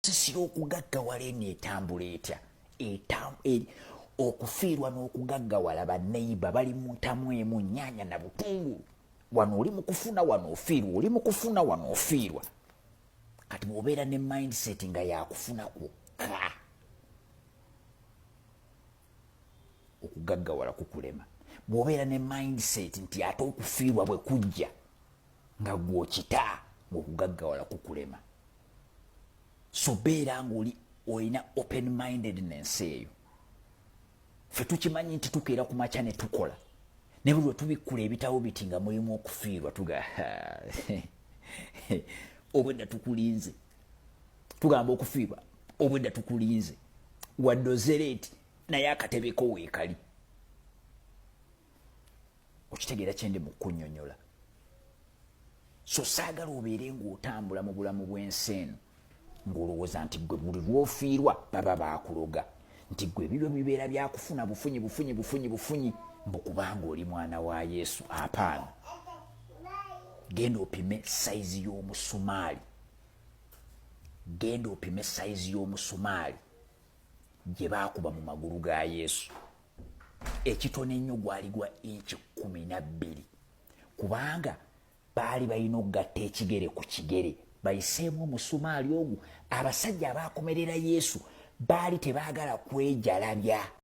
sisira okugaggawala etambula etya okufiirwa n'okugaggawala baneiba bali mu ntamu emu nnyanya na butungulu. Wano oli mu kufuna, wano ofiirwa, oli mu kufuna, wano ofiirwa. Kati bw'obeera ne mindset nga yakufuna kwokka, okugaggawala kukulema. Bw'obeera ne mindset nti ate okufiirwa bwe kujja nga gw'okita, okugaggawala kukulema. So beera ng'oli olina open mindedness eyo. Ffe tukimanyi nti tukeera ku makya ne tukola, ne buli lwe tubikkula ebitabo biti nga mulimu okufiirwa tuga obwedda tukulinze, tugamba okufiirwa obwedda tukulinze, waddozereti naye akatebeko weekali. Okitegeera kye ndi mu kunnyonnyola. So saagala obeere ng'otambula mu bulamu bw'ensi eno ng'olowooza nti gwe buli lw'ofiirwa baba baakuloga, nti gwe ebibyo bibeera byakufuna bufunyi mbu kubanga oli mwana wa Yesu. Apaana, genda opime sayizi y'omusumaali, genda opime sayizi y'omusumaali gye baakuba mu magulu ga Yesu. Ekitono ennyo gwali gwa inchi 12, kubanga baali balina okugatta ekigere ku kigere bayiseemu omusumaali ogwo. Abasajja abaakomerera Yesu baali tebaagala kwejalabya.